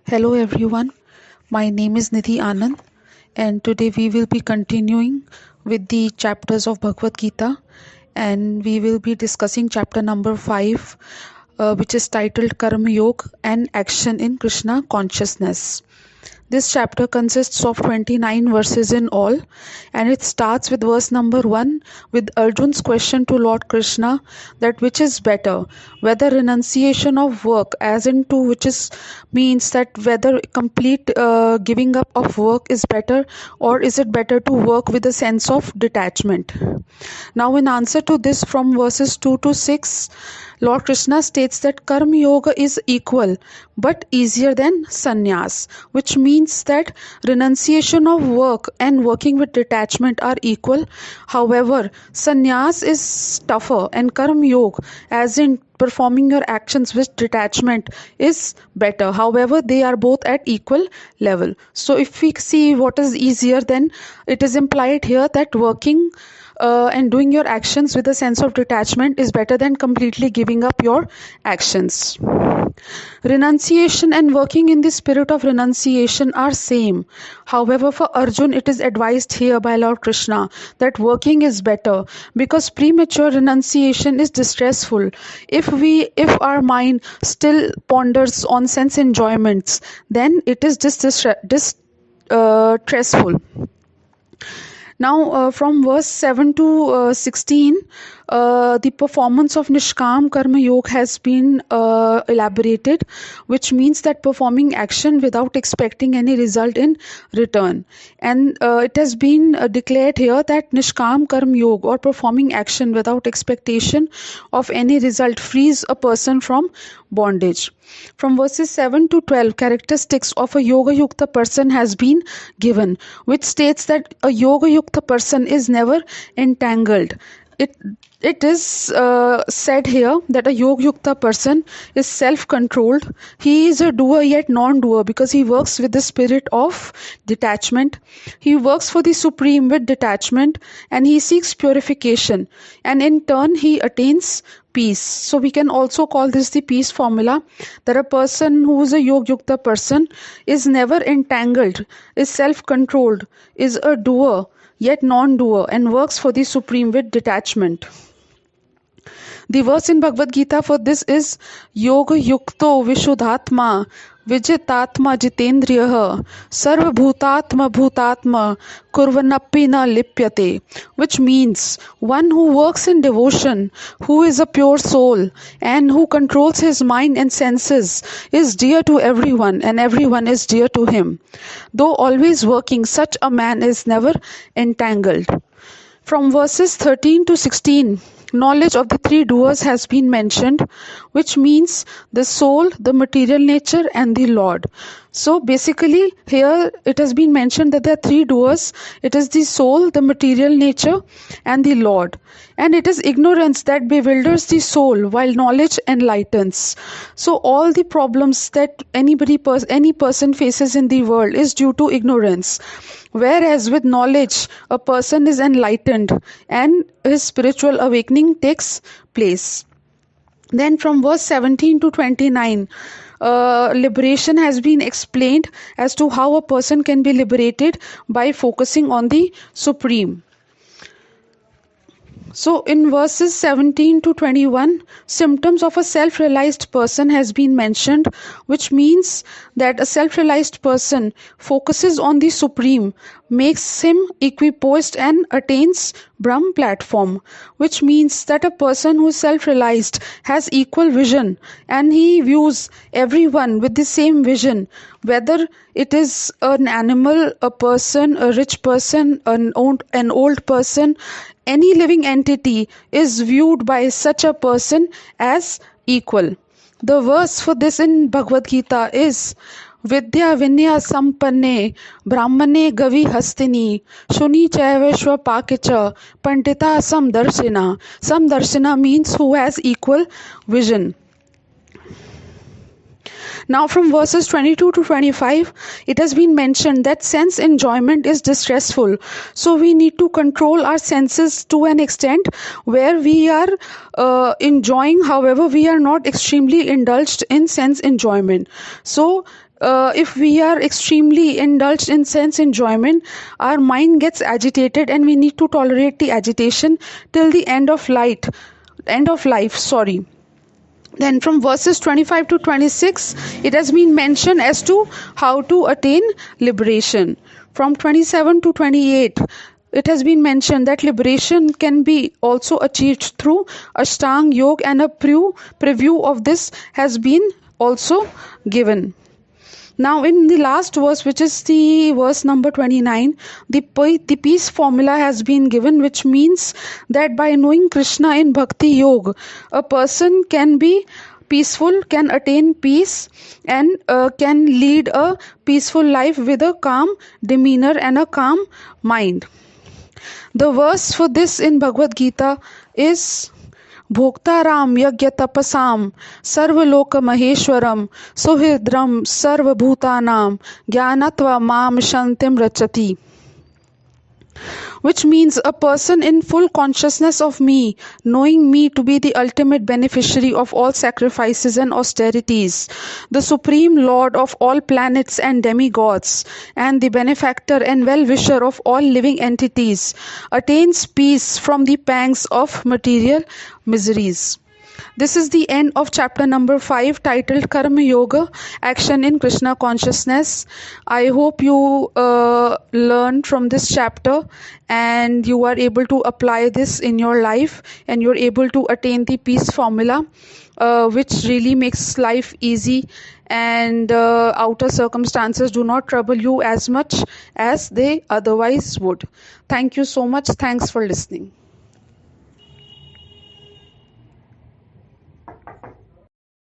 Hello everyone, my name is Nidhi Anand and today we will be continuing with the chapters of Bhagavad Gita and we will be discussing chapter number 5 which is titled Karma Yoga and Action in Krishna Consciousness. This chapter consists of 29 verses in all, and it starts with verse number 1 with Arjun's question to Lord Krishna that which is better, whether renunciation of work, as into which is means that whether complete giving up of work is better, or is it better to work with a sense of detachment. Now, in answer to this, from verses 2 to 6, Lord Krishna states that Karma Yoga is equal but easier than sannyas, which means that renunciation of work and working with detachment are equal. However, sannyas is tougher and Karma Yoga, as in performing your actions with detachment, is better. However, they are both at equal level. So, if we see what is easier, then it is implied here that working and doing your actions with a sense of detachment is better than completely giving up your actions. Renunciation and working in the spirit of renunciation are same. However, for Arjun, it is advised here by Lord Krishna that working is better because premature renunciation is distressful. If our mind still ponders on sense enjoyments, then it is distressful. Now, from verse 7 to 16, the performance of Nishkam Karma Yoga has been elaborated, which means that performing action without expecting any result in return. And it has been declared here that Nishkam Karma Yoga, or performing action without expectation of any result, frees a person from bondage. From verses 7 to 12, characteristics of a Yoga Yukta person has been given, which states that a Yoga Yukta person is never entangled. It is said here that a Yoga Yukta person is self-controlled. He is a doer yet non-doer because he works with the spirit of detachment. He works for the Supreme with detachment and he seeks purification, and in turn he attains peace. So we can also call this the peace formula, that a person who is a Yoga Yukta person is never entangled, is self-controlled, is a doer yet non-doer, and works for the Supreme with detachment. The verse in Bhagavad Gita for this is Yoga Yukto Vishuddhatma Vijitatma Jitendriyaha Sarvabhutatma Bhutatma Kurvanapi na Lipyate, which means one who works in devotion, who is a pure soul, and who controls his mind and senses, is dear to everyone, and everyone is dear to him. Though always working, such a man is never entangled. From verses 13 to 16, knowledge of the three doers has been mentioned, which means the soul, the material nature, and the Lord. So basically, here it has been mentioned that there are three doers. It is the soul, the material nature, and the Lord. And it is ignorance that bewilders the soul, while knowledge enlightens. So all the problems that any person faces in the world is due to ignorance. Whereas with knowledge, a person is enlightened and his spiritual awakening takes place. Then from verse 17 to 29, liberation has been explained as to how a person can be liberated by focusing on the Supreme. So in verses 17 to 21, symptoms of a self-realized person has been mentioned, which means that a self-realized person focuses on the Supreme, makes him equipoised and attains Brahm platform, which means that a person who is self-realized has equal vision and he views everyone with the same vision, whether it is an animal, a person, a rich person, an old person. Any living entity is viewed by such a person as equal. The verse for this in Bhagavad Gita is Vidya Vinaya Sampanne Brahmane Gavi Hastini Shuni Chaiveshwa Pakicha Pandita Samdarshina. Samdarshina means who has equal vision. Now, from verses 22 to 25, it has been mentioned that sense enjoyment is distressful. So, we need to control our senses to an extent where we are enjoying, however, we are not extremely indulged in sense enjoyment. So, if we are extremely indulged in sense enjoyment, our mind gets agitated, and we need to tolerate the agitation till the end of life. Sorry. Then from verses 25 to 26, it has been mentioned as to how to attain liberation. From 27 to 28, it has been mentioned that liberation can be also achieved through Ashtang Yoga, and a preview of this has been also given. Now, in the last verse, which is the verse number 29, the peace formula has been given, which means that by knowing Krishna in Bhakti Yoga, a person can be peaceful, can attain peace, and can lead a peaceful life with a calm demeanor and a calm mind. The verse for this in Bhagavad Gita is भोक्ताराम यज्ञ तपसाम सर्वलोक महेश्वरम सुहृद्रम सर्वभूतानाम ज्ञानत्वा माम शांतिम रचति, which means a person in full consciousness of me, knowing me to be the ultimate beneficiary of all sacrifices and austerities, the supreme lord of all planets and demigods, and the benefactor and well-wisher of all living entities, attains peace from the pangs of material miseries. This is the end of chapter number 5, titled Karma Yoga, Action in Krishna Consciousness. I hope you learned from this chapter and you are able to apply this in your life, and you're able to attain the peace formula, which really makes life easy, and outer circumstances do not trouble you as much as they otherwise would. Thank you so much. Thanks for listening.